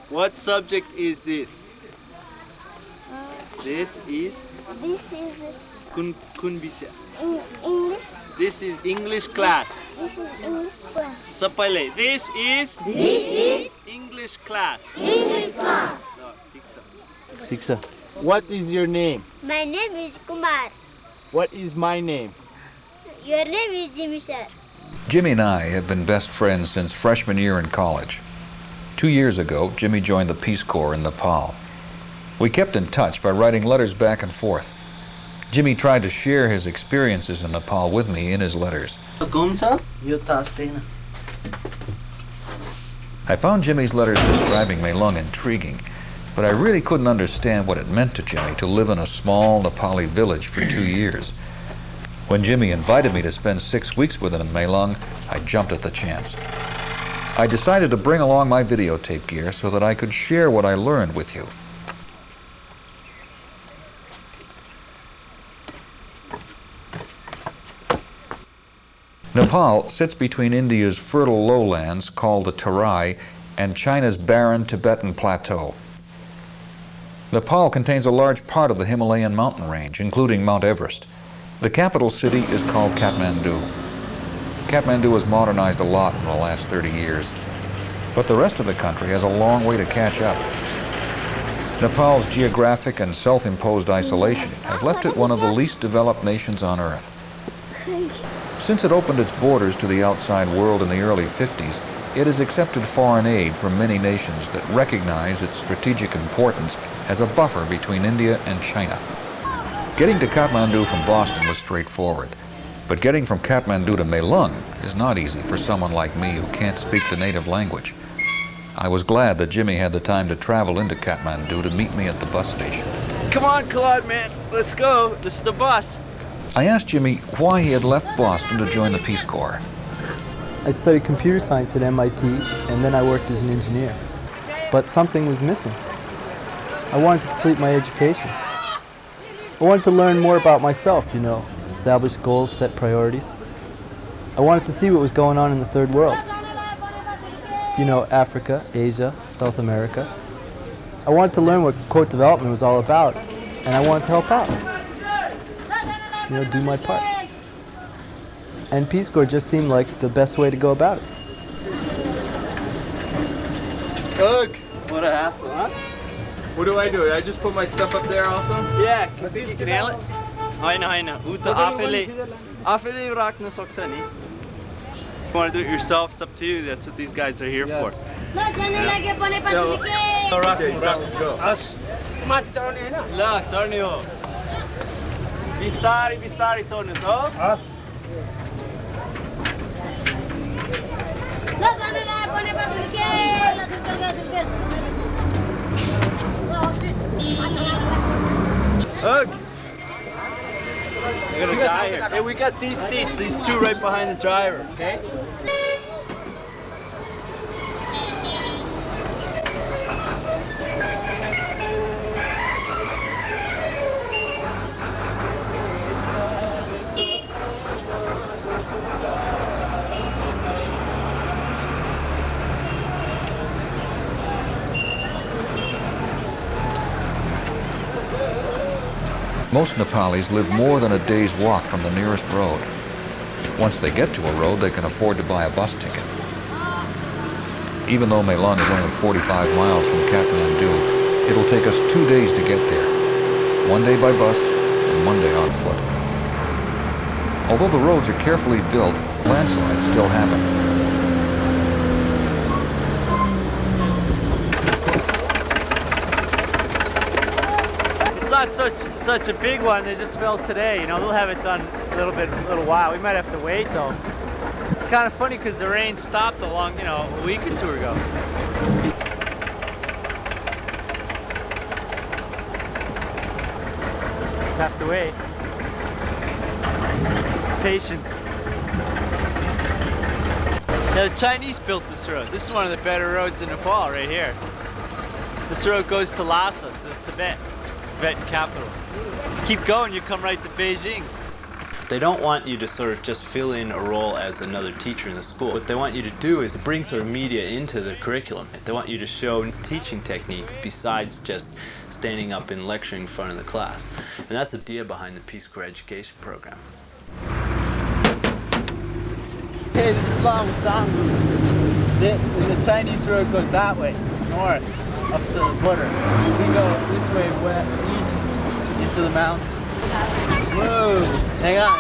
What subject is this? This is English. This is English class. This is English class. Sapale. This is English class. English class. No, Tiksa. Tiksa. What is your name? My name is Kumar. What is my name? Your name is Jimi, sir. Jimmy and I have been best friends since freshman year in college. 2 years ago, Jimmy joined the Peace Corps in Nepal. We kept in touch by writing letters back and forth. Jimmy tried to share his experiences in Nepal with me in his letters. I found Jimmy's letters describing Melung intriguing, but I really couldn't understand what it meant to Jimmy to live in a small Nepali village for 2 years. When Jimmy invited me to spend 6 weeks with him in Melung, I jumped at the chance. I decided to bring along my videotape gear so that I could share what I learned with you. Nepal sits between India's fertile lowlands, called the Terai, and China's barren Tibetan plateau. Nepal contains a large part of the Himalayan mountain range, including Mt Everest. The capital city is called Kathmandu. Kathmandu has modernized a lot in the last 30 years, but the rest of the country has a long way to catch up. Nepal's geographic and self-imposed isolation have left it one of the least developed nations on Earth. Since it opened its borders to the outside world in the early 50s, it has accepted foreign aid from many nations that recognize its strategic importance as a buffer between India and China. Getting to Kathmandu from Boston was straightforward, but getting from Kathmandu to Melung is not easy for someone like me who can't speak the native language. I was glad that Jimmy had the time to travel into Kathmandu to meet me at the bus station. Come on, Claude, man. Let's go. This is the bus. I asked Jimmy why he had left Boston to join the Peace Corps. I studied computer science at MIT, and then I worked as an engineer. But something was missing. I wanted to complete my education. I wanted to learn more about myself, establish goals, set priorities. I wanted to see what was going on in the third world. Africa, Asia, South America. I wanted to learn what quote development was all about, and I wanted to help out. Do my part. And Peace Corps just seemed like the best way to go about it. Ugh, what a hassle, huh? What do? I just put my stuff up there also? Yeah, I think you can nail it. I know. Uta afele rakna saksa ni. If you want to do it yourself, it's up to you. That's what these guys are here for. La, चढ्ने हो. बिस्तारै चढ्नुहोस् हो. Ugh. You're gonna die here. Hey, we got these seats, these two right behind the driver, okay? Most Nepalis live more than a day's walk from the nearest road. Once they get to a road, they can afford to buy a bus ticket. Even though Melung is only 45 miles from Kathmandu, it'll take us 2 days to get there. 1 day by bus and 1 day on foot. Although the roads are carefully built, landslides still happen. Not such a big one. They just fell today. They'll have it done a little while. We might have to wait though. It's kind of funny because the rain stopped a week or two ago. Just have to wait. Patience. Now the Chinese built this road. This is one of the better roads in Nepal right here. This road goes to Lhasa, to Tibet. Tibetan capital. Keep going, you come right to Beijing. They don't want you to sort of just fill in a role as another teacher in the school. What they want you to do is bring sort of media into the curriculum. They want you to show teaching techniques besides just standing up and lecturing in front of the class. And that's the idea behind the Peace Corps education program. Okay, this is Melung. The Chinese road goes that way, north, up to the border. We go this way, west, east, into the mountain. Whoa! Hang on.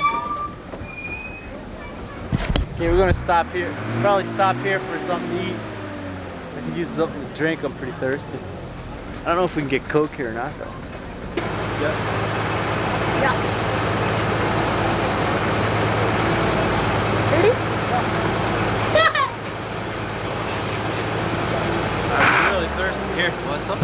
Okay, we're gonna stop here. Probably stop here for something to eat. I can use something to drink. I'm pretty thirsty. I don't know if we can get Coke here or not, though. Yeah. Ready? I'm really thirsty. Here, want some?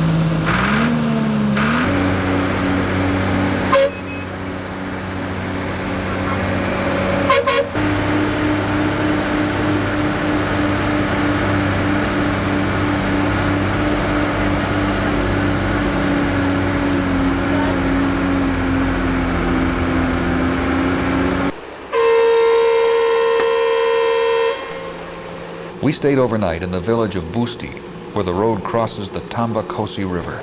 We stayed overnight in the village of Busti, where the road crosses the Kosi River.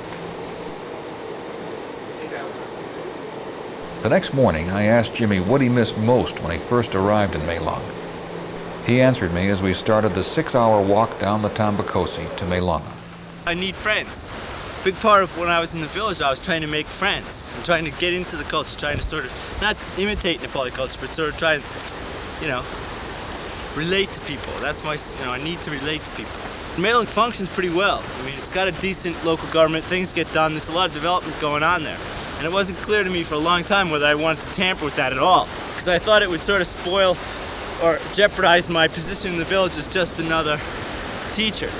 The next morning, I asked Jimi what he missed most when he first arrived in Melung. He answered me as we started the 6-hour walk down the Kosi to Melung. I need friends. A big part of when I was in the village, I was trying to make friends. I'm trying to get into the culture, trying to sort of, not imitate Nepali culture, but sort of try and, you know, relate to people. That's my, I need to relate to people. Melung functions pretty well. I mean, it's got a decent local government, things get done, there's a lot of development going on there. And it wasn't clear to me for a long time whether I wanted to tamper with that at all. Because I thought it would sort of spoil or jeopardize my position in the village as just another teacher.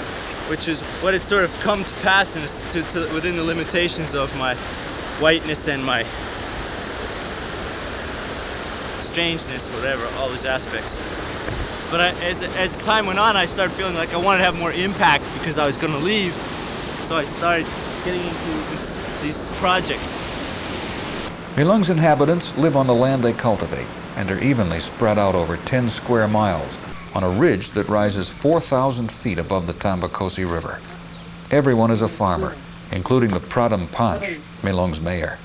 Which is what it sort of come to pass within the limitations of my whiteness and my strangeness, whatever, all those aspects. But as time went on, I started feeling like I wanted to have more impact because I was going to leave. So I started getting into these projects. Melung's inhabitants live on the land they cultivate and are evenly spread out over 10 square miles on a ridge that rises 4,000 feet above the Kosi River. Everyone is a farmer, including the Pradhan Panch, Melung's mayor.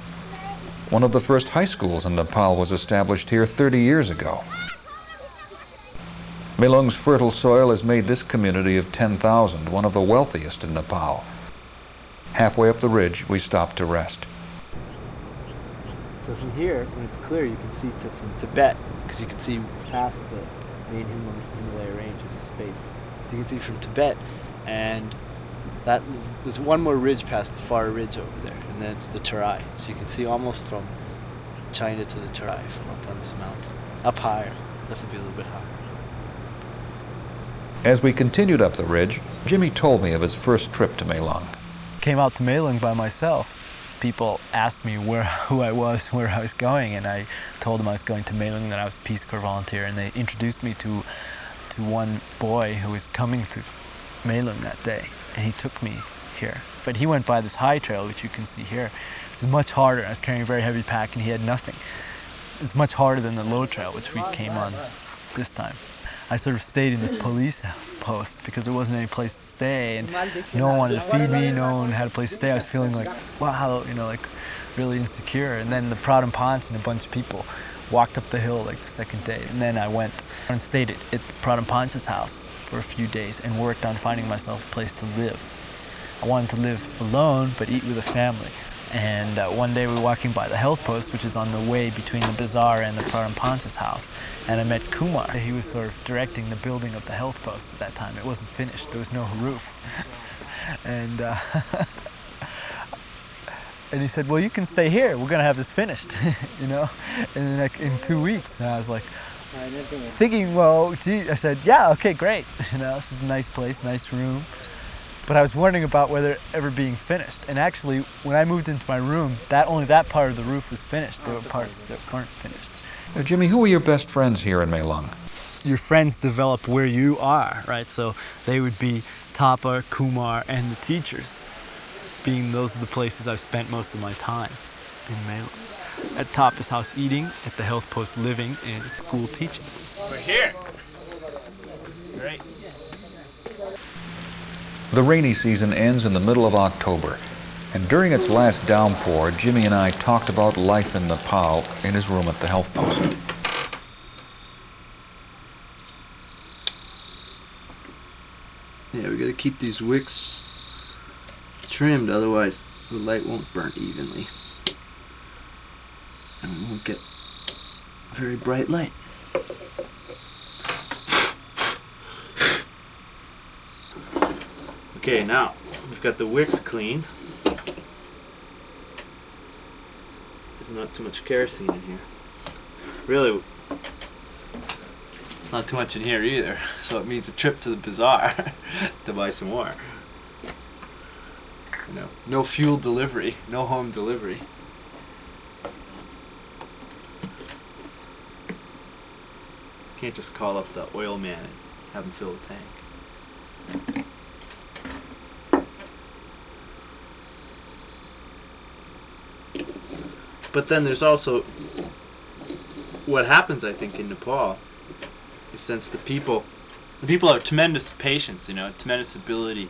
One of the first high schools in Nepal was established here 30 years ago. Melung's fertile soil has made this community of 10,000 one of the wealthiest in Nepal. Halfway up the ridge, we stop to rest. So from here, when it's clear, you can see from Tibet, because you can see past the main Himalaya range is a space. So you can see from Tibet, and there's one more ridge past the far ridge over there, and then it's the Terai. So you can see almost from China to the Terai from up on this mountain. Up higher, you have to be a little bit higher. As we continued up the ridge, Jimi told me of his first trip to Melung. Came out to Melung by myself. People asked me who I was, where I was going, and I told them I was going to Melung, that I was a Peace Corps volunteer, and they introduced me to one boy who was coming to Melung that day, and he took me here. But he went by this high trail, which you can see here. It was much harder. I was carrying a very heavy pack, and he had nothing. It's much harder than the low trail, which we came on this time. I sort of stayed in this police post because there wasn't any place to stay, and no one wanted to feed me, no one had a place to stay. I was feeling like, wow, like really insecure. And then the Pradhan Panch and a bunch of people walked up the hill like the second day, and then I went and stayed at Pradhan Panch's house for a few days and worked on finding myself a place to live. I wanted to live alone but eat with a family. And one day we were walking by the health post, which is on the way between the bazaar and the Pradhan Panch's house, and I met Kumar. He was sort of directing the building of the health post at that time. It wasn't finished. There was no roof. And and he said, well, you can stay here. We're going to have this finished, in 2 weeks. And I was like, thinking, well, gee, I said, yeah, okay, great. This is a nice place, nice room. But I was wondering about whether it ever being finished. And actually, when I moved into my room, only that part of the roof was finished. There were parts that weren't finished. Now, Jimi, who are your best friends here in Melung? Your friends develop where you are, right? So they would be Tapa, Kumar, and the teachers, being those are the places I've spent most of my time. in Melung. At Tapa's house eating, at the health post living, and at school teaching. We're here. Great. The rainy season ends in the middle of October, and during its last downpour, Jimmy and I talked about life in Nepal in his room at the health post. Yeah, we gotta keep these wicks trimmed, otherwise the light won't burn evenly. And we won't get very bright light. Okay, now we've got the wicks cleaned. There's not too much kerosene in here. Really, it's not too much in here either, so it means a trip to the bazaar to buy some more. You know, no fuel delivery, no home delivery. Can't just call up the oil man and have him fill the tank. But then there's also what happens, I think, in Nepal, is since the people have tremendous patience, you know, tremendous ability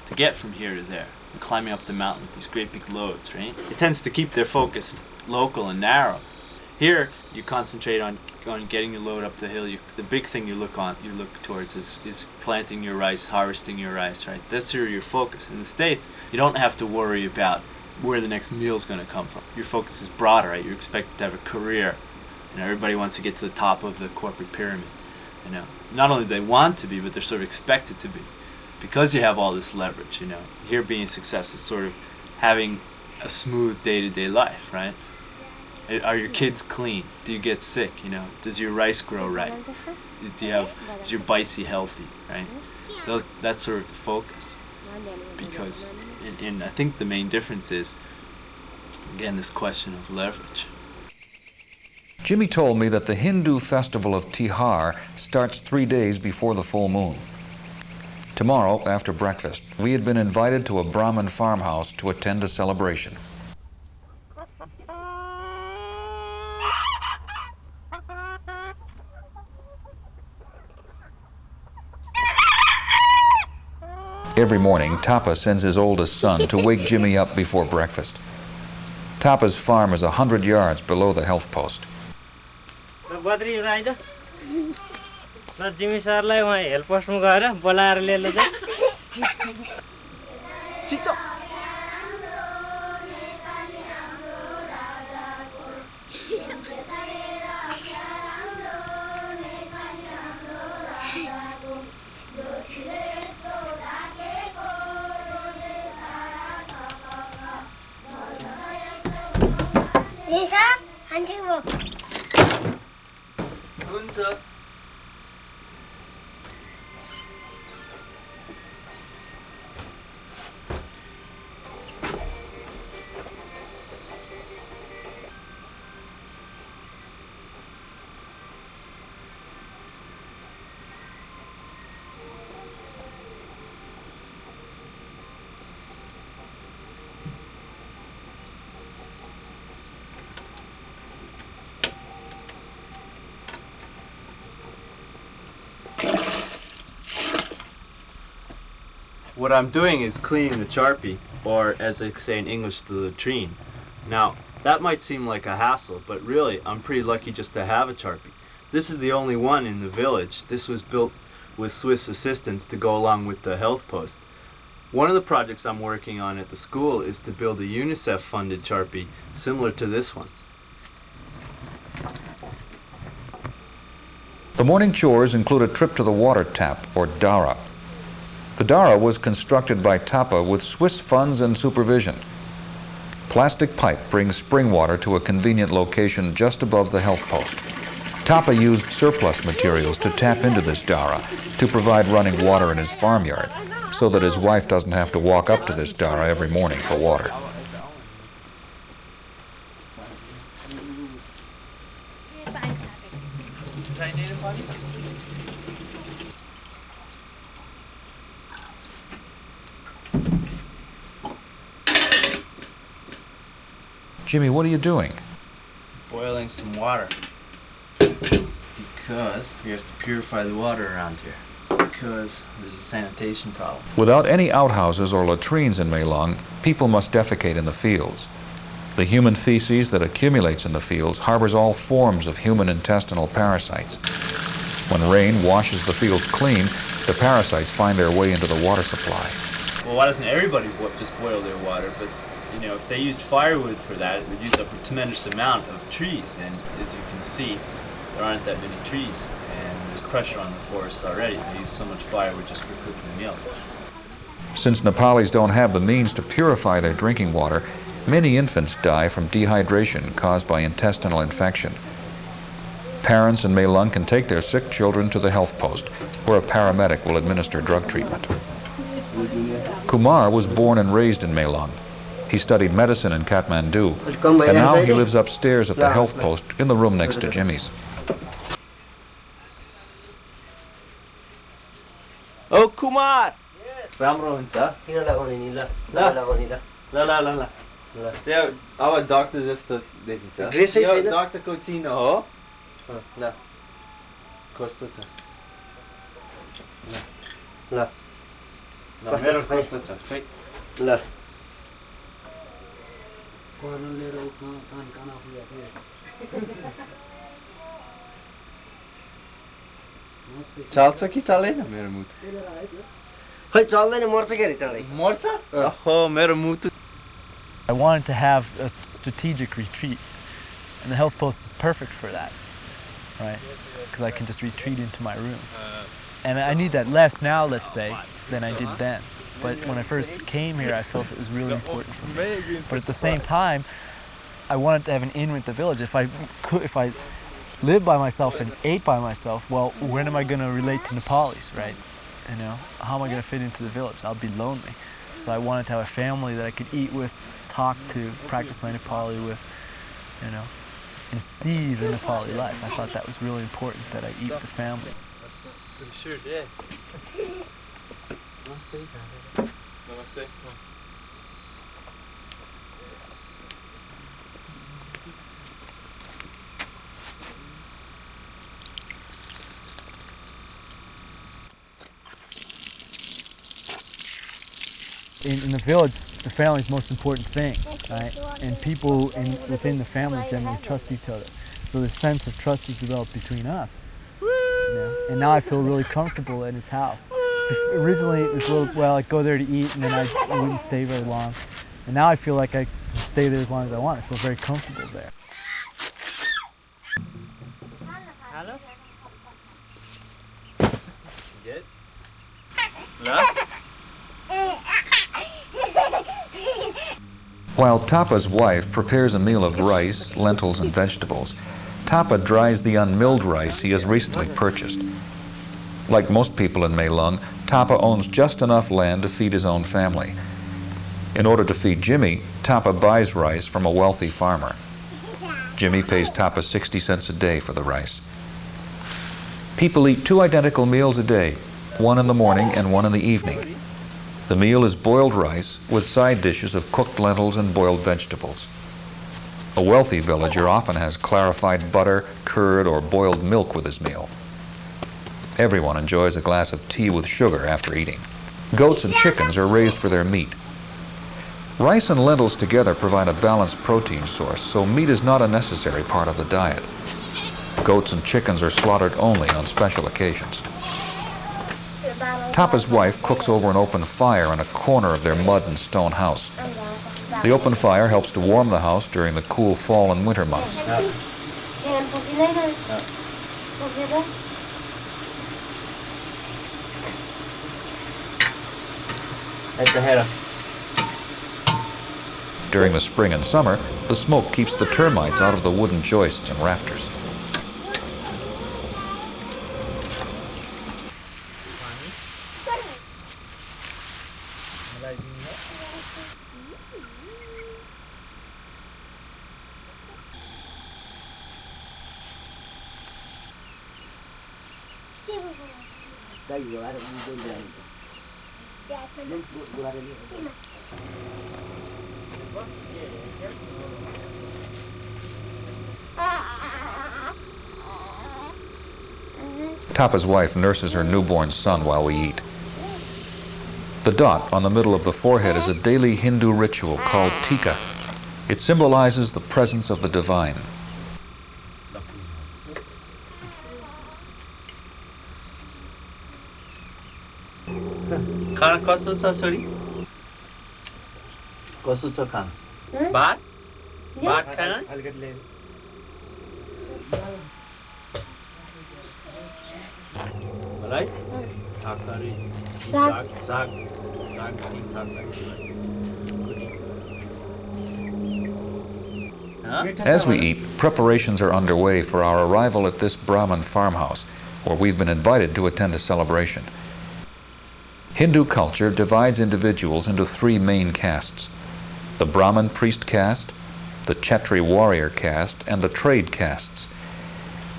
to get from here to there, and climbing up the mountain with these great big loads, right? It tends to keep their focus local and narrow. Here, you concentrate on getting your load up the hill. The big thing you look towards is planting your rice, harvesting your rice, right? That's where your focus. In the States, you don't have to worry about where the next meal is going to come from. Your focus is broader, right? You're expected to have a career. You know, everybody wants to get to the top of the corporate pyramid. You know, not only do they want to be, but they're sort of expected to be, because you have all this leverage. You know, here being a success is sort of having a smooth day-to-day life, right? Are your kids clean? Do you get sick? You know, does your rice grow right? Is your bicey healthy? Right? So that's sort of the focus. Because, and I think the main difference is, again, this question of leverage. Jimmy told me that the Hindu festival of Tihar starts 3 days before the full moon. Tomorrow, after breakfast, we had been invited to a Brahmin farmhouse to attend a celebration. Every morning, Tapa sends his oldest son to wake Jimmy up before breakfast. Tapa's farm is 100 yards below the health post. Jimi sarलाई वहाँ help पोस्टमा गएर बोलाएर लिएर जाऊ Tika! Yes, sir. Hunting work. Hunter. What I'm doing is cleaning the charpy, or as I say in English, the latrine. Now, that might seem like a hassle, but really, I'm pretty lucky just to have a charpy. This is the only one in the village. This was built with Swiss assistance to go along with the health post. One of the projects I'm working on at the school is to build a UNICEF-funded charpy similar to this one. The morning chores include a trip to the water tap, or Dara. The Dara was constructed by Tapa with Swiss funds and supervision. Plastic pipe brings spring water to a convenient location just above the health post. Tapa used surplus materials to tap into this Dara to provide running water in his farmyard, so that his wife doesn't have to walk up to this Dara every morning for water. Jimmy, what are you doing? Boiling some water. Because we have to purify the water around here. Because there's a sanitation problem. Without any outhouses or latrines in Melung, people must defecate in the fields. The human feces that accumulates in the fields harbors all forms of human intestinal parasites. When rain washes the fields clean, the parasites find their way into the water supply. Well, why doesn't everybody just boil their water? But, you know, if they used firewood for that, it would use up a tremendous amount of trees. And as you can see, there aren't that many trees. And there's pressure on the forests already. They use so much firewood just for cooking meals. Since Nepalis don't have the means to purify their drinking water, many infants die from dehydration caused by intestinal infection. Parents in Melung can take their sick children to the health post, where a paramedic will administer drug treatment. Kumar was born and raised in Melung. He studied medicine in Kathmandu, and now he lives upstairs at the health post in the room next to Jimmy's. Oh, Kumar! Ramro huncha? ल त्यहाँ अब doctor जस्तो देखिन्छ यो डक्टरको चिनो हो ल कस्तो छ ल ल मेरो कस्तो छ खै ल चल्छ कि चल्दैन मेरो मुटु खै चल्दैन मर्छ के रे चढाइ मर्छ ओहो मेरो मुटु I wanted to have a strategic retreat, and the health post is perfect for that, right? Because I can just retreat into my room. And I need that less now, let's say, than I did then. But when I first came here, I felt it was really important for me. But at the same time, I wanted to have an in with the village. If I lived by myself and ate by myself, well, when am I going to relate to Nepalis, right? You know, how am I going to fit into the village? I'll be lonely. So I wanted to have a family that I could eat with, talk to, practice my Nepali with, you know, and see the Nepali life. I thought that was really important, that I eat with the family. Sure did. Namaste. In the village, the family is the most important thing, right? And people within the family generally trust each other. So the sense of trust is developed between us. You know? And now I feel really comfortable in his house. Originally, it was a little, well, I'd go there to eat and then I wouldn't stay very long. And now I feel like I can stay there as long as I want. I feel very comfortable there. Hello? Good? While Tapa's wife prepares a meal of rice, lentils, and vegetables, Tapa dries the unmilled rice he has recently purchased. Like most people in Melung, Tapa owns just enough land to feed his own family. In order to feed Jimmy, Tapa buys rice from a wealthy farmer. Jimmy pays Tapa 60 cents a day for the rice. People eat 2 identical meals a day, one in the morning and one in the evening. The meal is boiled rice with side dishes of cooked lentils and boiled vegetables. A wealthy villager often has clarified butter, curd, or boiled milk with his meal. Everyone enjoys a glass of tea with sugar after eating. Goats and chickens are raised for their meat. Rice and lentils together provide a balanced protein source, so meat is not a necessary part of the diet. Goats and chickens are slaughtered only on special occasions. Tapa's wife cooks over an open fire in a corner of their mud and stone house. The open fire helps to warm the house during the cool fall and winter months. During the spring and summer, the smoke keeps the termites out of the wooden joists and rafters. Tapa's wife nurses her newborn son while we eat. The dot on the middle of the forehead is a daily Hindu ritual called Tika. It symbolizes the presence of the divine. खाना कस्तो छ छोरी कस्तो छ खाना भात भात खाना right तरकारी साग साग साग ठीक ठाक As we eat, preparations are underway for our arrival at this Brahmin farmhouse, where we've been invited to attend a celebration. Hindu culture divides individuals into three main castes: the Brahmin priest caste, the Kshatriya warrior caste, and the trade castes.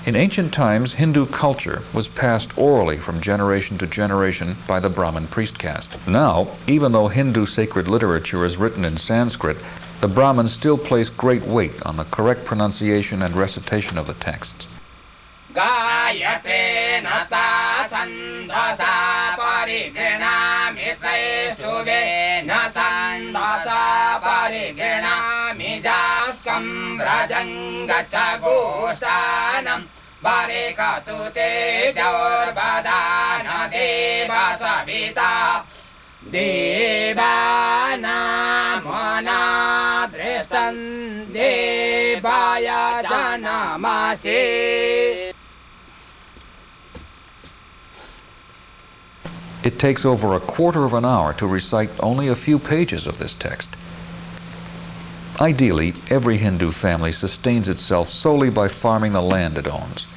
In ancient times, Hindu culture was passed orally from generation to generation by the Brahmin priest caste. Now, even though Hindu sacred literature is written in Sanskrit, the Brahmins still place great weight on the correct pronunciation and recitation of the texts. Gayate nata chandasa parigena mitraistube natandasa parigena mijaskam rajanggacha goshtanam varikatute daurbadana deva savita devana mana drestan devaya janamase. It takes over a quarter of an hour to recite only a few pages of this text. Ideally, every Hindu family sustains itself solely by farming the land it owns.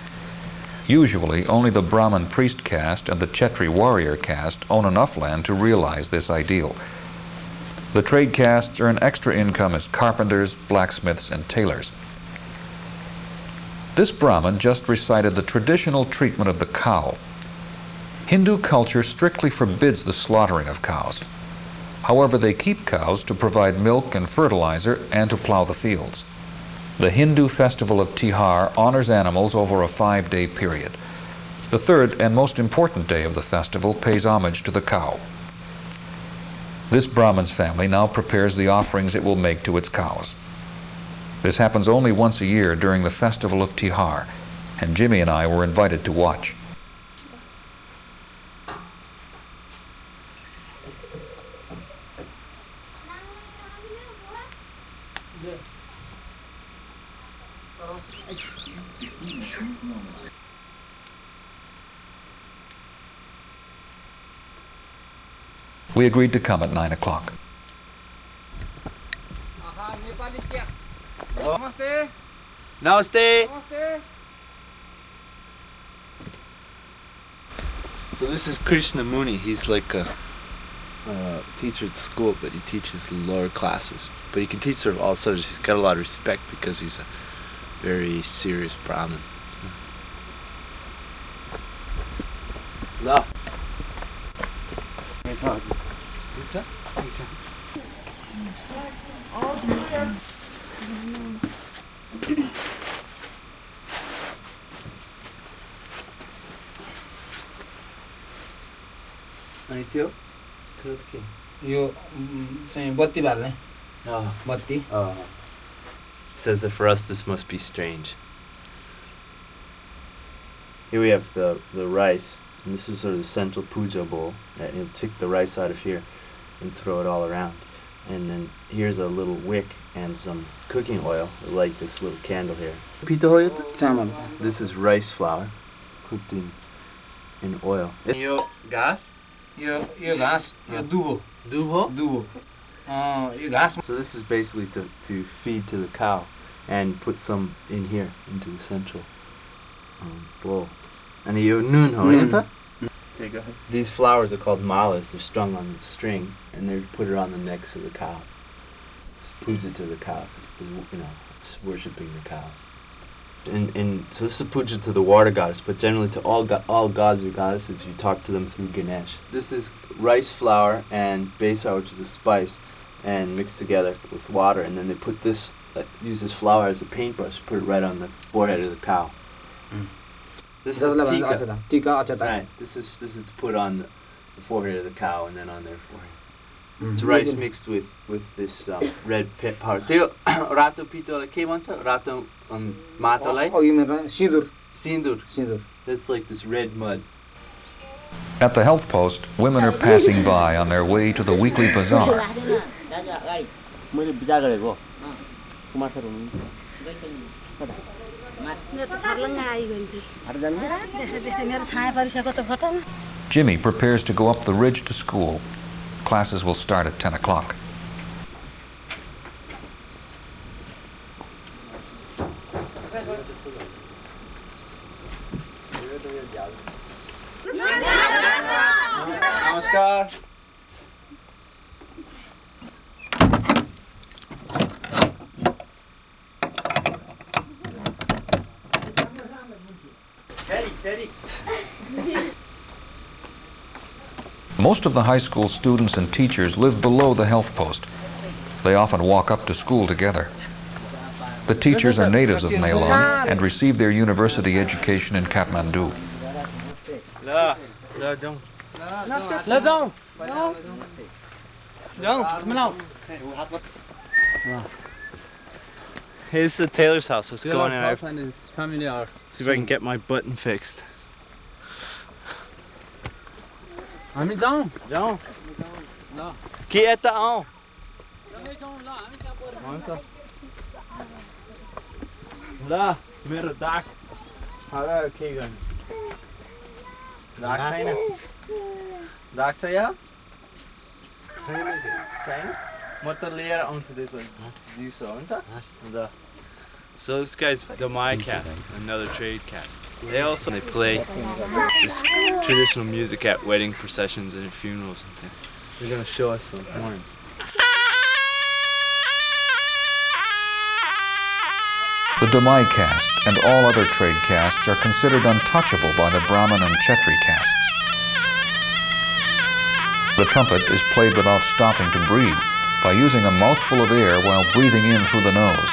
Usually, only the Brahmin priest caste and the Kshatriya warrior caste own enough land to realize this ideal. The trade castes earn extra income as carpenters, blacksmiths, and tailors. This Brahmin just recited the traditional treatment of the cow. Hindu culture strictly forbids the slaughtering of cows. However, they keep cows to provide milk and fertilizer and to plow the fields. The Hindu festival of Tihar honors animals over a 5-day period. The third and most important day of the festival pays homage to the cow. This Brahmin's family now prepares the offerings it will make to its cows. This happens only once a year during the festival of Tihar, and Jimmy and I were invited to watch. We agreed to come at 9 o'clock. Namaste. Namaste. So this is Krishna Muni. He's like a teacher at school, but he teaches the lower classes. But he can teach sort of all subjects. He's got a lot of respect because he's a very serious Brahmin. No. Pizza? Aityo? यो चाहिँ बत्ती बाल्ने बत्ती Says that for us this must be strange. Here we have the rice, and this is sort of the central puja bowl. And you'll take the rice out of here and throw it all around. And then here's a little wick and some cooking oil. Light this little candle here. This is rice flour cooked in oil. यो घाँस यो घाँस यो दुबो Duho? दुबो यो घाँस. So this is basically to feed to the cow and put some in here into the central bowl. And you noon ho. Okay, go ahead. These flowers are called malas. They're strung on a string and they put it on the necks of the cows. It's puja to the cows. It's it's worshipping the cows. And so this is puja to the water goddess, but generally to all gods or goddesses, you talk to them through Ganesh. This is rice flour and besar, which is a spice, and mixed together with water, and then they put this, use this flour as a paintbrush, put it right on the forehead of the cow. This is Tika. Right. This is to put on the forehead of the cow and then on their forehead. It's rice mixed with this red powder. त्यो रातो पितोलाई के भन्छ? रातो माटोलाई? Sindur. That's like this red mud. At the health post, women are passing by on their way to the weekly bazaar. Jimmy prepares to go up the ridge to school. Classes will start at 10 o'clock. Namaskar. Steady. Most of the high school students and teachers live below the health post. They often walk up to school together. The teachers are natives of Melung and receive their university education in Kathmandu. Hey, this is Taylor's house. Let's go in and see if I can get my button fixed. Qui est en? Là, मेरो दाग के गर्ने दाग छैन दाग छ यहाँ छैन म त लिएर आउँछु त्यसो दिउँसो हुन्छ ल. So this guy's Demai cast, another trade cast. They play this traditional music at wedding processions and funerals and things. They're gonna show us some horns. The Demai caste and all other trade castes are considered untouchable by the Brahmin and Kshatri castes. The trumpet is played without stopping to breathe, by using a mouthful of air while breathing in through the nose.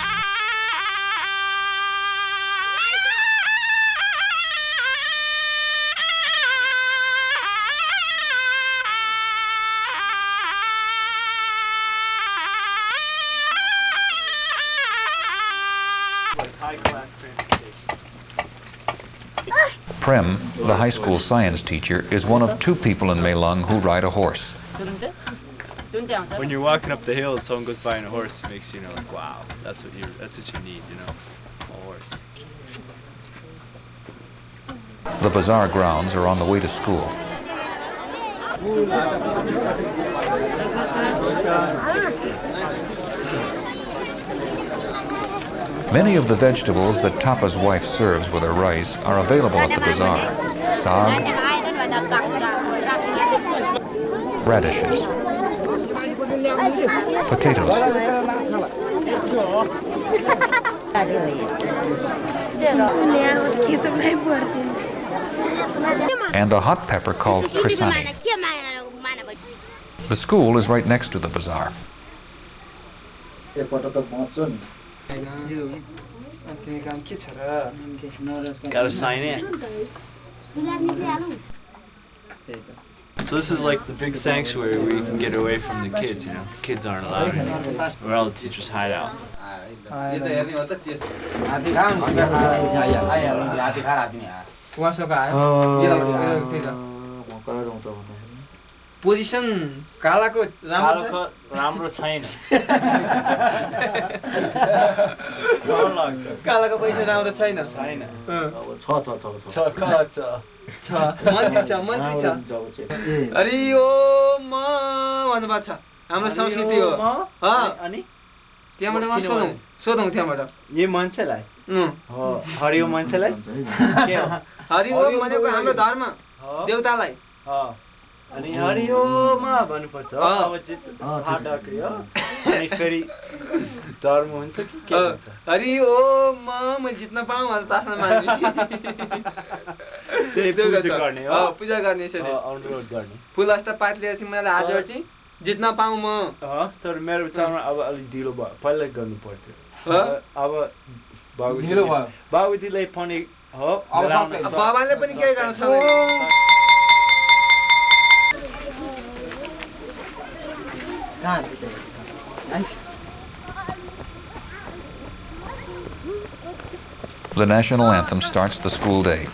Prem, the high school science teacher, is one of 2 people in Melung who ride a horse. When you're walking up the hill and someone goes by on a horse, it makes you know, like, wow, that's what you need, you know, a horse. The bazaar grounds are on the way to school. Many of the vegetables that Tapa's wife serves with her rice are available at the bazaar. Sag, radishes, potatoes, and a hot pepper called krisani. The school is right next to the bazaar. Gotta sign in. So this is like the big sanctuary where you can get away from the kids, you know. The kids aren't allowed in, where all the teachers hide out. Position कालाको राम्रो छैन. कालाको पैसा राम्रो छैन मन्त्री छ अरे ओ म भन्नुभएको छ हाम्रो संस्कृति हो अनि त्यहाँबाट सोधौँ त्यहाँबाट यो मान्छेलाई हरियो मान्छेलाई हरियो भनेको हाम्रो धर्म देवतालाई अनि हरिओमा भन्नुपर्छ अब हात डक्रियो अनि फेरि धर्म हुन्छ कि के हुन्छ हरिओम म जित्न पाऊँ भनेर प्रार्थना माग्ने पूजा गर्ने यसरी अनुरोध गर्ने फुल अस्ता पात लिएर चाहिँ मैले आज चाहिँ जित्न पाऊँ म तर मेरो विचारमा अब अलिक ढिलो भयो पहिल्यै गर्नु पर्थ्यो अब बाबुजीले पनि Oh, बाबाले पनि केही गर्न सक्दैन The national anthem starts the school day.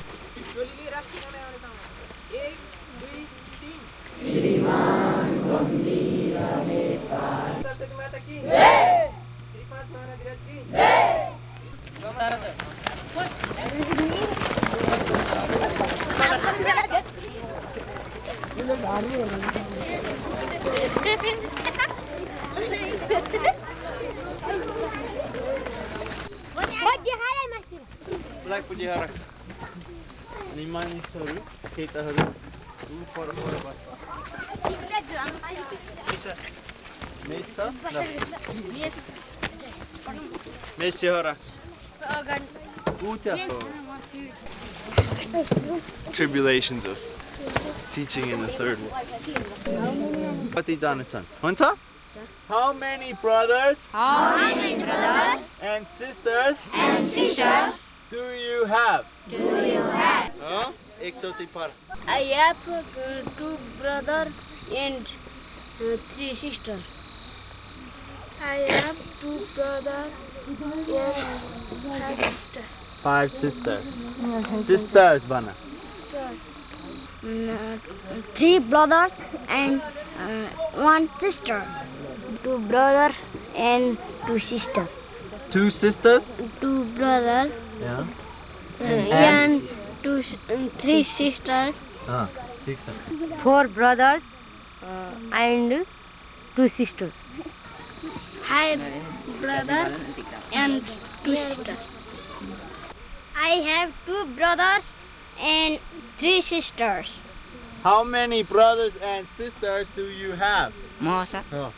Black puja. Any money, sorry. Take the hurry. For Mesa? Mesa. Tribulations of teaching in the third one. What is on the son? Hunter? How many brothers? How many brothers And sisters? and sisters Do you have? do you have? Huh? Ek choti par. I have 2 brothers and 3 sisters. I have 2 brothers and 5 sisters. 5 sisters. Sisters, Bana. 3 brothers and 1 sister. 2 brothers and 2 sisters. 2 sisters? 2 brothers Yeah. and 3 sisters. 4 brothers and 2 sisters. 5 brothers and 2 sisters. I have 2 brothers and 3 sisters. How many brothers and sisters do you have? Mosa. Oh.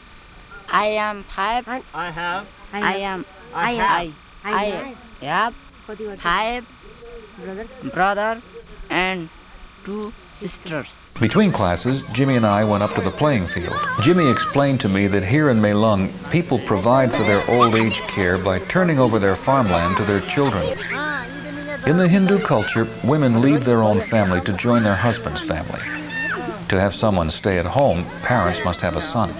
I am 5. I have. I am. I have. I have 5 brothers and 2 sisters. Between classes, Jimmy and I went up to the playing field. Jimmy explained to me that here in Melung, people provide for their old age care by turning over their farmland to their children. In the Hindu culture, women leave their own family to join their husband's family. To have someone stay at home, parents must have a son.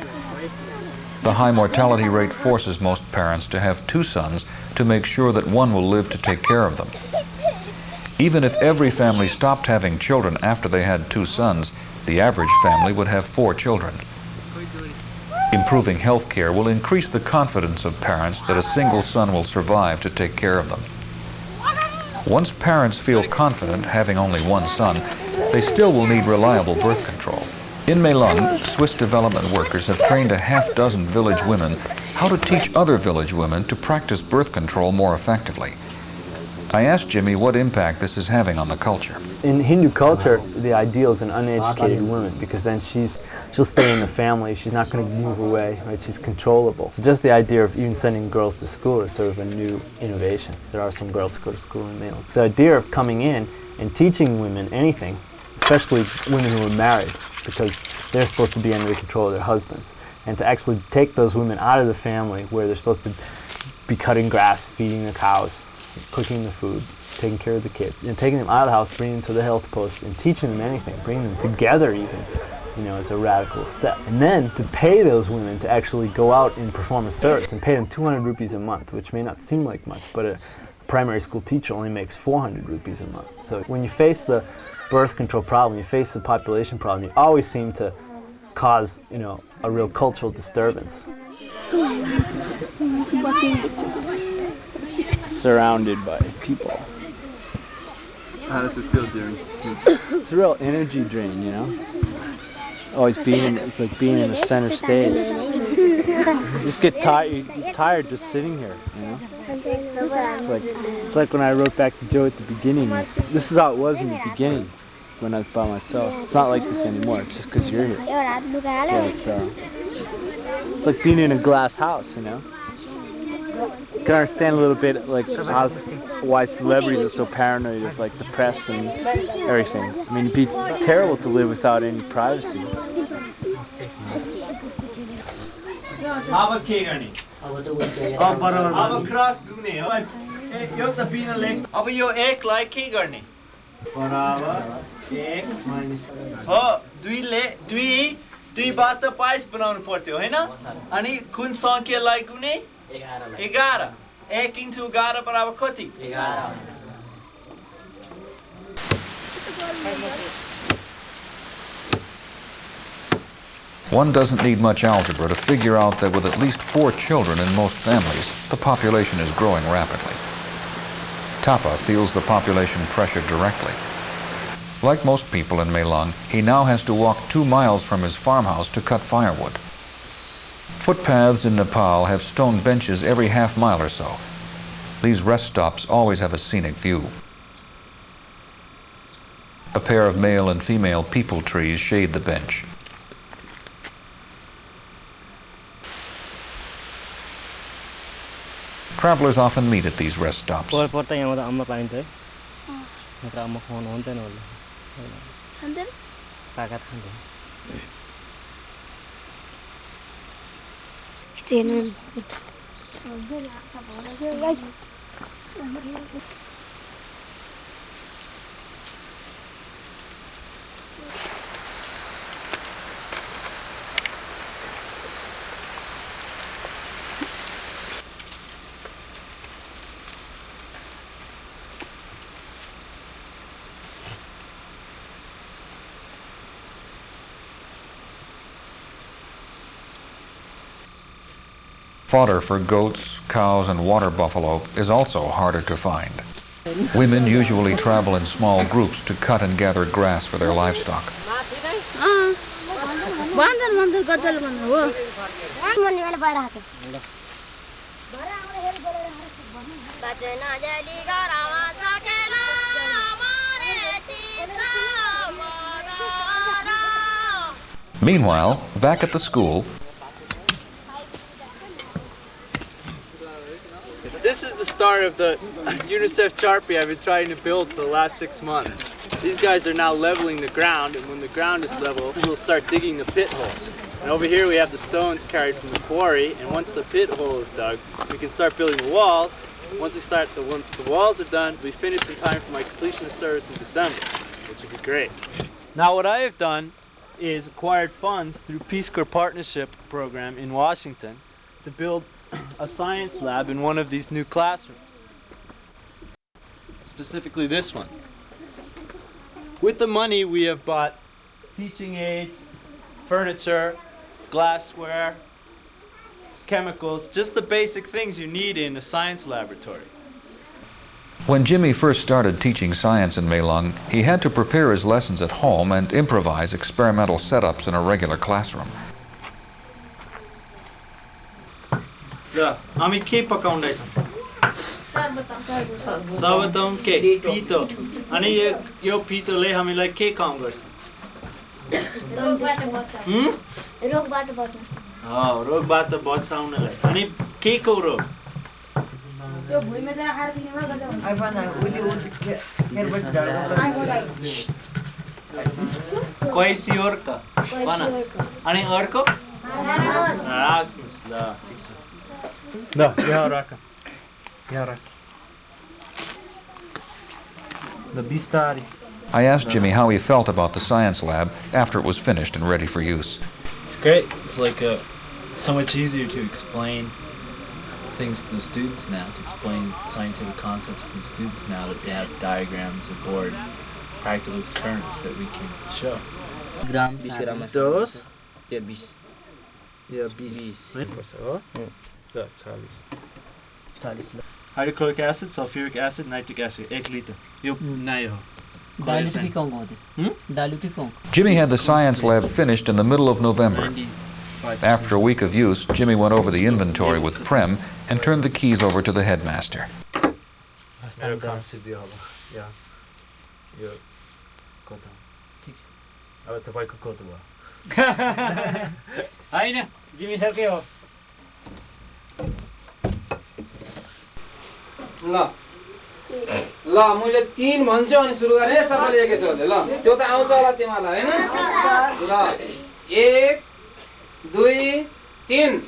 The high mortality rate forces most parents to have 2 sons to make sure that one will live to take care of them. Even if every family stopped having children after they had 2 sons, the average family would have 4 children. Improving health care will increase the confidence of parents that a single son will survive to take care of them. Once parents feel confident having only 1 son, they still will need reliable birth control. In Melung, Swiss development workers have trained a half-dozen village women how to teach other village women to practice birth control more effectively. I asked Jimmy what impact this is having on the culture. In Hindu culture, the ideal is an uneducated woman because then she'll stay in the family. She's not going to move away, right? She's controllable. So just the idea of even sending girls to school is sort of a new innovation. There are some girls who go to school in Melung. The idea of coming in and teaching women anything, especially women who are married, because they're supposed to be under the control of their husbands, and to actually take those women out of the family where they're supposed to be cutting grass, feeding the cows, cooking the food, taking care of the kids, and taking them out of the house, bringing them to the health post, and teaching them anything, bringing them together even, is a radical step. And then to pay those women to actually go out and perform a service and pay them 200 rupees a month, which may not seem like much, but a primary school teacher only makes 400 rupees a month. So when you face the birth control problem, you face the population problem, you always seem to cause, a real cultural disturbance. Surrounded by people. How does it feel during? It's a real energy drain, Always it's like being in the center stage. You just get tired. You're tired just sitting here, It's like when I wrote back to Joe at the beginning. This is how it was in the beginning when I was by myself. It's not like this anymore. It's just because you're here. It's like being in a glass house, You can understand a little bit why celebrities are so paranoid of the press and everything. I mean, it'd be terrible to live without any privacy. यो त बिना लेख अब यो 1 लाई के गर्ने बराबर 1 minus हो 2 बाट price बनाउनु पर्थ्यो हैन अनि कुन संख्यालाई गुणे 11 1 into 11 बराबर कति 11 One doesn't need much algebra to figure out that with at least 4 children in most families, the population is growing rapidly. Tapa feels the population pressure directly. Like most people in Melung, he now has to walk 2 miles from his farmhouse to cut firewood. Footpaths in Nepal have stone benches every half mile or so. These rest stops always have a scenic view. A pair of male and female peepal trees shade the bench. Travelers often meet at these rest stops. Fodder for goats, cows, and water buffalo is also harder to find. Women usually travel in small groups to cut and gather grass for their livestock. Meanwhile, back at the school, this is the start of the UNICEF Charpy I've been trying to build for the last 6 months. These guys are now leveling the ground, and when the ground is level, we'll start digging the pit holes. And over here we have the stones carried from the quarry, and once the pit hole is dug, we can start building the walls. Once the walls are done, we'll be finished in time for my completion of service in December, which would be great. Now what I have done is acquired funds through Peace Corps Partnership Program in Washington to build a science lab in one of these new classrooms. Specifically this one. With the money we have bought teaching aids, furniture, glassware, chemicals, just the basic things you need in a science laboratory. when Jimmy first started teaching science in Melung, he had to prepare his lessons at home and improvise experimental setups in a regular classroom. हामी के पकाउँदैछौँ सर्वप्रथम के पितो अनि यो पितोले हामीलाई के काम गर्छ रोगबाट बचाउनलाई अनि के को रोग क्वेसियोरका भन अनि अर्को रासमस ल ठीक छ ल यहाँ राख the bistari. I asked Jimmy how he felt about the science lab after it was finished and ready for use. It's great. It's like so much easier to explain things to the students now, to explain scientific concepts to the students now that we have diagrams aboard, practical experiments that we can show. Dos. Ya 20. Ya 40. Hydrochloric acid, sulfuric acid, nitric acid, 1 liter. Yo nahi ho. Jimmy had the science lab finished in the middle of November. After a week of use, Jimmy went over the inventory with Prem and turned the keys over to the headmaster. ल मैले 3 भन्छु अनि सुरु गरे सबैले एकैसाथ ल त्यो त आउँछ होला तिमीलाई हैन ल 1 2 3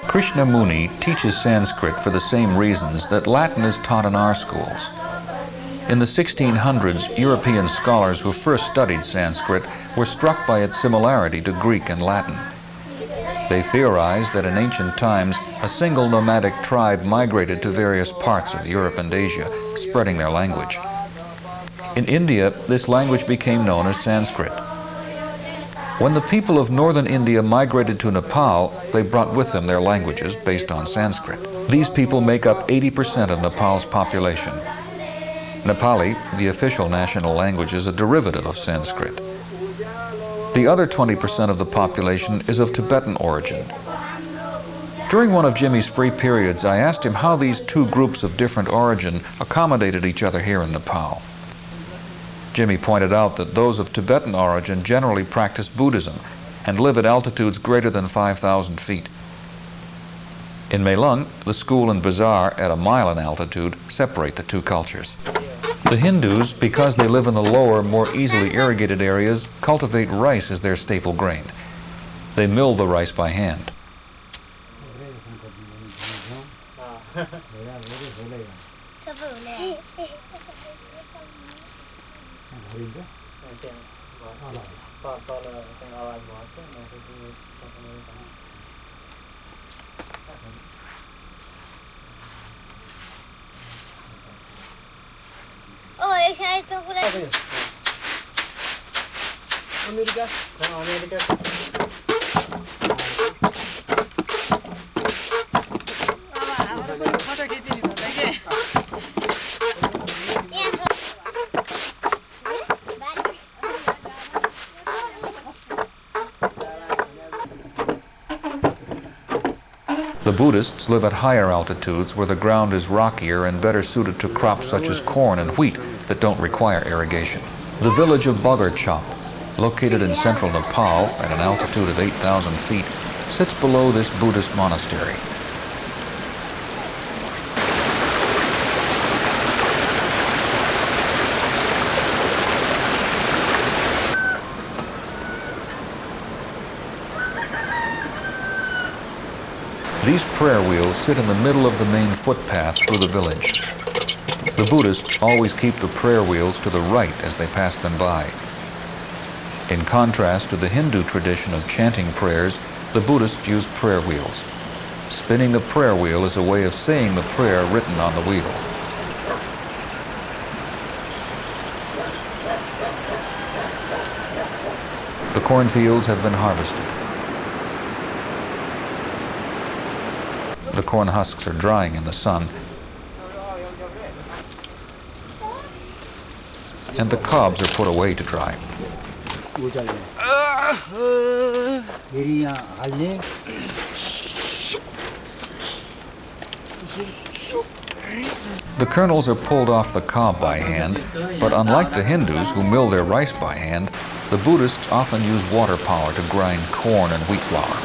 Krishna Muni teaches Sanskrit for the same reasons that Latin is taught in our schools. In the 1600s, European scholars who first studied Sanskrit were struck by its similarity to Greek and Latin. They theorized that in ancient times, a single nomadic tribe migrated to various parts of Europe and Asia, spreading their language. In India, this language became known as Sanskrit. When the people of northern India migrated to Nepal, they brought with them their languages based on Sanskrit. These people make up 80% of Nepal's population. Nepali, the official national language, is a derivative of Sanskrit. The other 20% of the population is of Tibetan origin. During one of Jimi's free periods, I asked him how these two groups of different origin accommodated each other here in Nepal. Jimi pointed out that those of Tibetan origin generally practice Buddhism and live at altitudes greater than 5,000 feet. In Melung, the school and bazaar at a mile in altitude separate the two cultures. The Hindus, because they live in the lower, more easily irrigated areas, cultivate rice as their staple grain. They mill the rice by hand. The Buddhists live at higher altitudes where the ground is rockier and better suited to crops such as corn and wheat that don't require irrigation. The village of Chop, located in central Nepal at an altitude of 8,000 feet, sits below this Buddhist monastery. These prayer wheels sit in the middle of the main footpath through the village. The Buddhists always keep the prayer wheels to the right as they pass them by. In contrast to the Hindu tradition of chanting prayers, the Buddhists use prayer wheels. Spinning the prayer wheel is a way of saying the prayer written on the wheel. The cornfields have been harvested. The corn husks are drying in the sun, and the cobs are put away to dry. The kernels are pulled off the cob by hand, but unlike the Hindus who mill their rice by hand, the Buddhists often use water power to grind corn and wheat flour.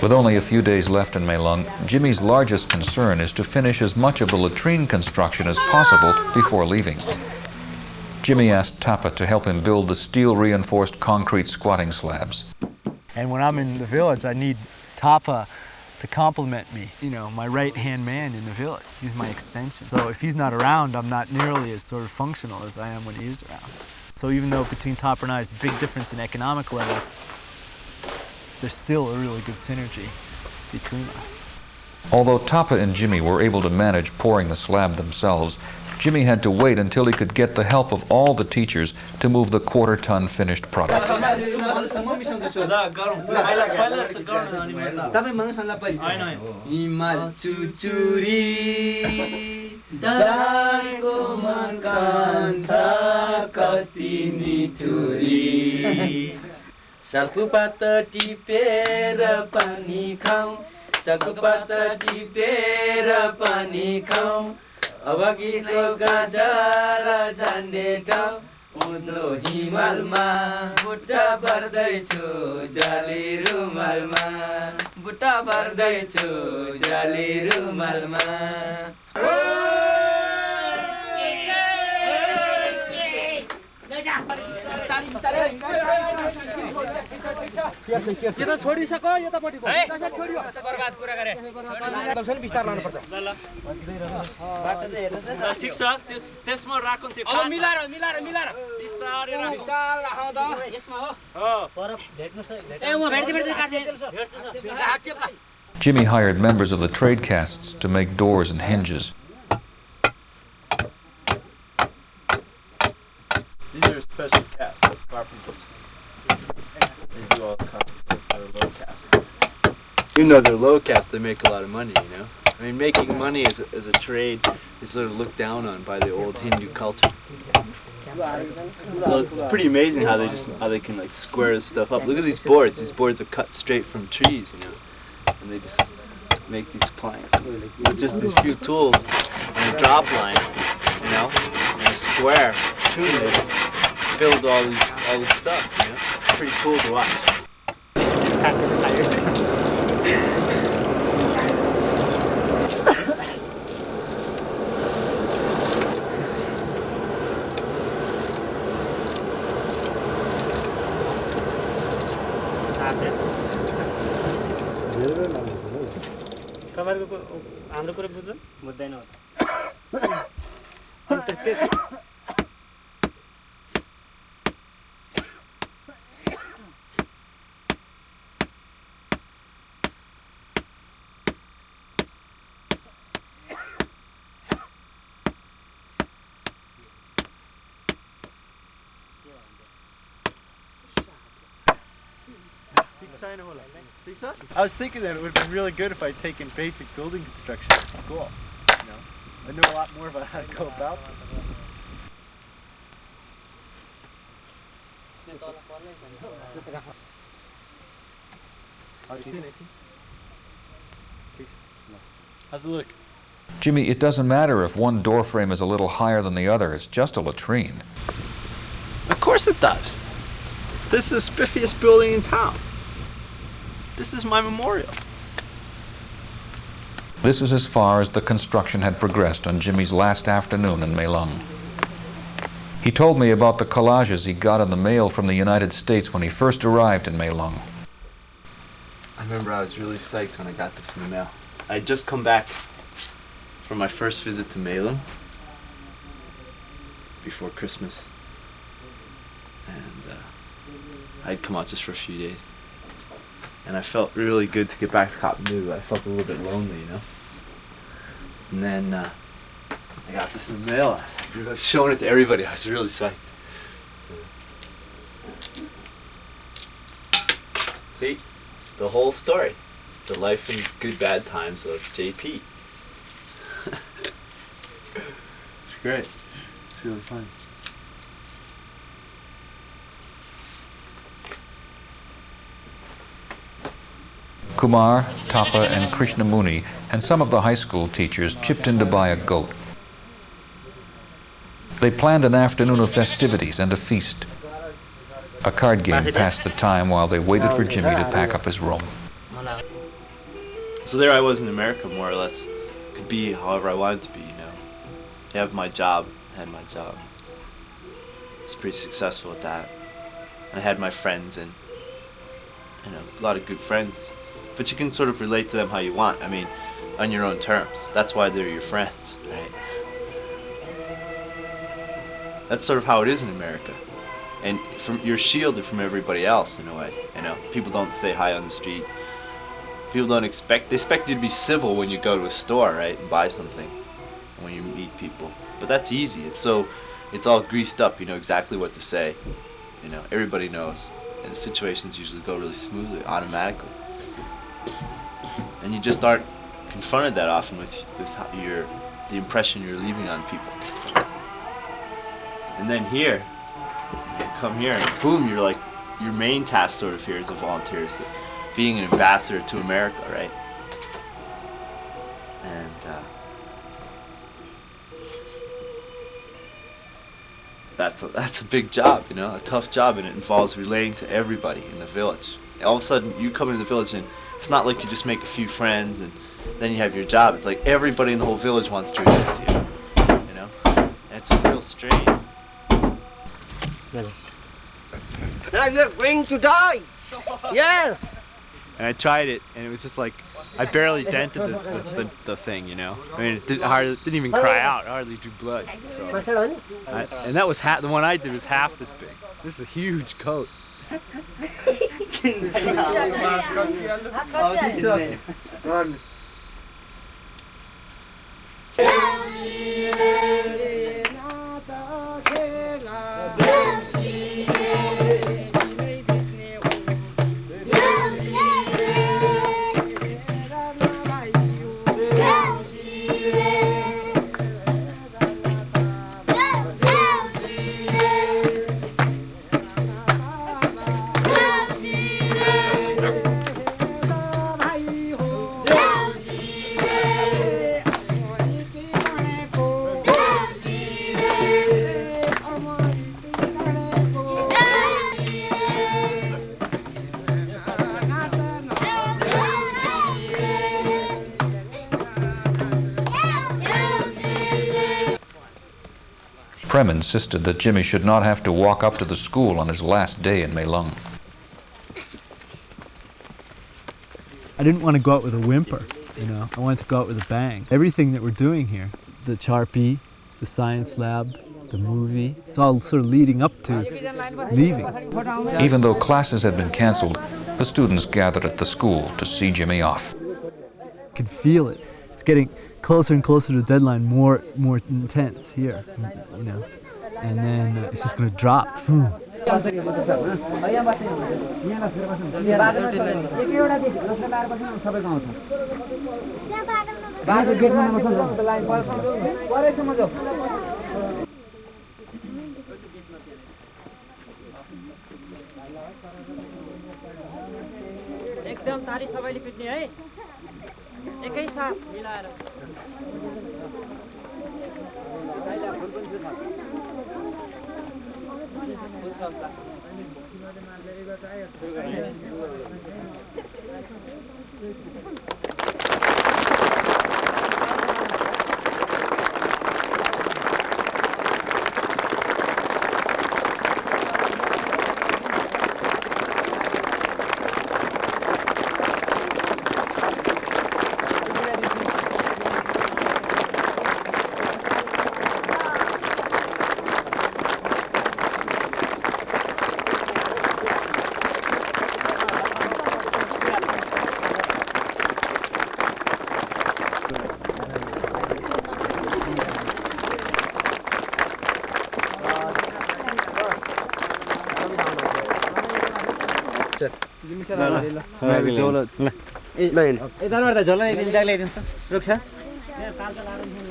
With only a few days left in Melung, Jimi's largest concern is to finish as much of the latrine construction as possible before leaving. Jimi asked Tapa to help him build the steel-reinforced concrete squatting slabs. And when I'm in the village, I need Tapa to compliment me. You know, my right-hand man in the village. He's my extension. So if he's not around, I'm not nearly as sort of functional as I am when he is around. So even though between Tapa and I there's a big difference in economic levels, there's still a really good synergy between us. Although Tapa and Jimi were able to manage pouring the slab themselves, Jimi had to wait until he could get the help of all the teachers to move the quarter-ton finished product. Sakupata tipera pani khau, sakupata tipera pani khau, avagito gajara jande tau, udlo himalma, butta bardai chu jali rumalma. बुट्टा भर्दैछु जाली रुमालमा यो त छोडिसक्यो यो त पट्टि बर्बाद कुरा गरे बिस्तार लानु पर्छ ल ल ठीक छ त्यसमा राखौँ त्यो अब मिलाएर बिस्तारै राखौँ त यसमा हो पर भेट्नु ए म भेट्दै काट्छु Jimmy hired members of the trade castes to make doors and hinges. These are special castes, like carpenters. They do all the carpenters that are low caste. Even though they're low caste, they make a lot of money, you know? I mean, making money as a trade is sort of looked down on by the old Hindu culture. So it's pretty amazing how they can like square this stuff up. Look at these boards. These boards are cut straight from trees, you know, and they just make these planks with just these few tools and a drop line, you know, and a square. They just build all this stuff, you know. It's pretty cool to watch. हाम्रो कुरा बुझ्नु बुझ्दैन I was thinking that it would have been really good if I'd taken basic building construction at school. You know, I knew a lot more about how to go about this. How's it look? Jimmy, it doesn't matter if one door frame is a little higher than the other. It's just a latrine. Of course it does. This is the spiffiest building in town. This is my memorial. This is as far as the construction had progressed on Jimmy's last afternoon in Melung. He told me about the collages he got in the mail from the United States when he first arrived in Melung. I remember I was really psyched when I got this in the mail. I'd just come back from my first visit to Melung before Christmas, and I'd come out just for a few days. And I felt really good to get back to Kathmandu. I felt a little bit lonely, you know. And then I got this in the mail. I was showing it to everybody. I was really psyched. See, the whole story, the life and good bad times of JP. It's great. It's really fun. Kumar, Tapa, and Krishnamuni and some of the high school teachers chipped in to buy a goat. They planned an afternoon of festivities and a feast. A card game passed the time while they waited for Jimmy to pack up his room. So there I was in America, more or less. Could be however I wanted to be, you know. I have my job. I had my job. I was pretty successful at that. I had my friends and, you know, a lot of good friends. But you can sort of relate to them how you want. I mean, on your own terms. That's why they're your friends, right? That's sort of how it is in America. And you're shielded from everybody else in a way. You know, people don't say hi on the street. People don't expect. They expect you to be civil when you go to a store, right, and buy something. And when you meet people. But that's easy. It's all greased up. You know exactly what to say. You know, everybody knows. And the situations usually go really smoothly, automatically. And you just aren't confronted that often with the impression you're leaving on people. And then here, you come here and boom, you're like, your main task sort of here as a volunteer is being an ambassador to America, right? And that's a big job, you know, a tough job, and it involves relating to everybody in the village. All of a sudden, you come into the village and It's not like you just make a few friends and then you have your job. It's like everybody in the whole village wants to relate to you. You know? And it's a real strain. Now you're going to die! Yes! And I tried it, and it was just like, I barely dented the thing, you know? I mean, it didn't even cry out, it hardly drew blood. So. And that was the one I did was half this big. This is a huge coat. Prem insisted that Jimmy should not have to walk up to the school on his last day in Melung. I didn't want to go out with a whimper, you know. I wanted to go out with a bang. Everything that we're doing here, the Charpy, the science lab, the movie, it's all sort of leading up to leaving. Even though classes had been cancelled, the students gathered at the school to see Jimmy off. I could feel it. It's getting closer and closer to the deadline, more intense here, you know, and then it's just going to drop. एकदम ताली सबैले पिट्ने है एकै साथ मिलाएर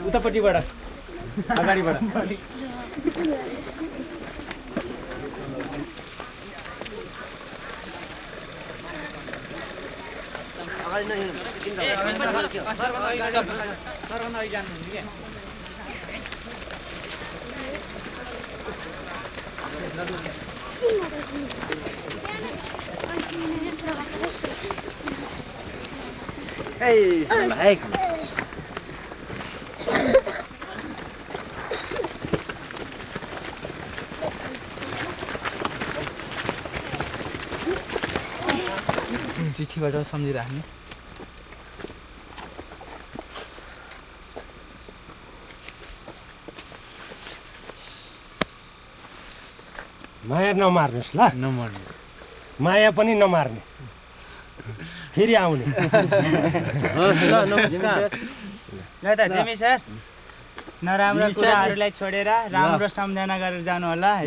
उतापट्टिबाट अगाडिबाट Hey, hey. चिठीबाट सम्झिराख्ने माया नमार्नुस् ल नमर्ने माया पनि नमार्ने फेरि आउने ल नमस्कार ल त जिमी सर नराम्रो कुराहरूलाई छोडेर राम्रो सम्झना गरेर जानु होला है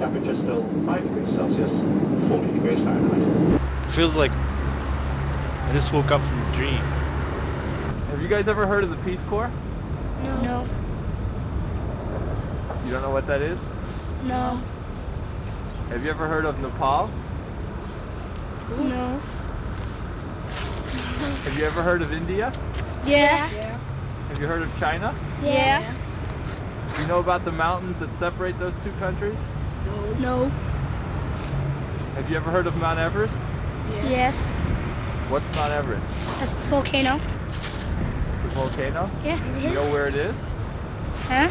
Temperature still 5 degrees Celsius, 40 degrees Fahrenheit. Feels like I just woke up from a dream. Have you guys ever heard of the Peace Corps? No. You don't know what that is? No. Have you ever heard of Nepal? No. Have you ever heard of India? Yeah. Have you heard of China? Yeah. Do you know about the mountains that separate those two countries? No. Have you ever heard of Mount Everest? Yes. What's Mount Everest? That's a volcano. The volcano? Yeah. Do you know where it is? Huh?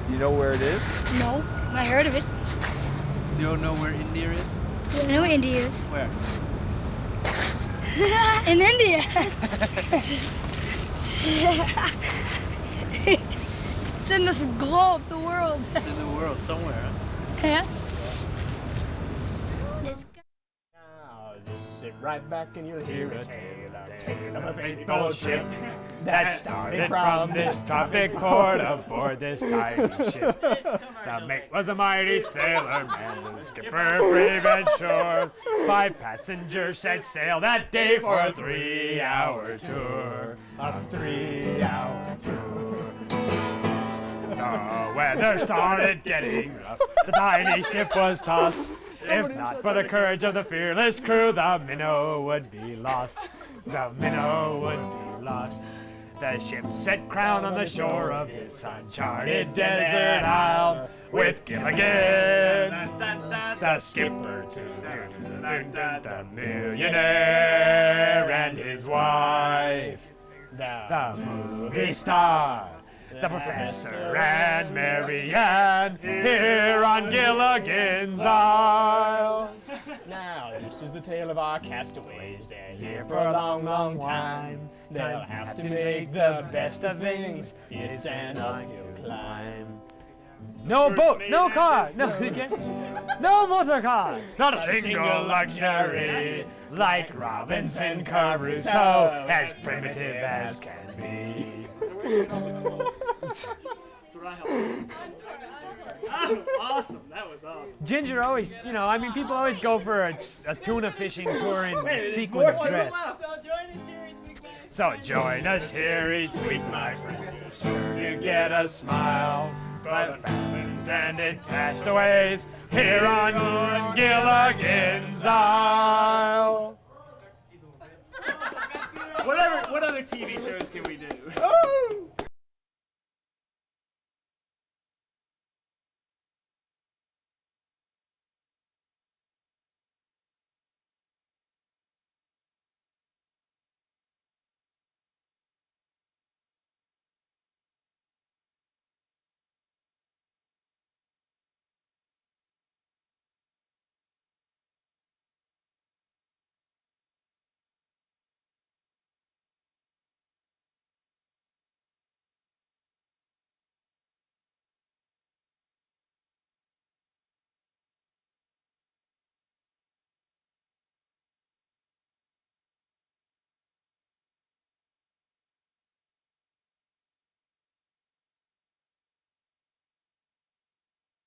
Do you know where it is? No. I heard of it. Do you know where India is? I know where India is. Where? In India. It's in this globe, the world. It's in the world somewhere, huh? Yeah. Now just sit right back and you'll hear a tale of a faithful ship that started from this tropic port aboard this tiny ship. The mate was a mighty sailor man, the skipper brave and sure. 5 passengers set sail that day for a 3-hour tour. A 3-hour tour. The weather started getting rough. The tiny ship was tossed. If not for the courage of the fearless crew, the minnow would be lost. The minnow would be lost. The ship set crown on the shore of this uncharted desert isle, with Gilligan, the skipper, the millionaire, and his wife, the movie star, the professor, and Mary Ann, here on Gilligan's Isle. Now, this is the tale of our castaways. They're here for a long, long time. They'll have to make the best of things. It's an uphill climb. No boat, no car, no motor car, not a single luxury, like Robinson Crusoe, as primitive as can be. Awesome, that was awesome. Ginger always, people always go for a tuna fishing tour in sequins dress. So join us here each week, my friends. Sure you get a smile. But stranded castaways here on Gilligan's Isle. What other TV shows can we do?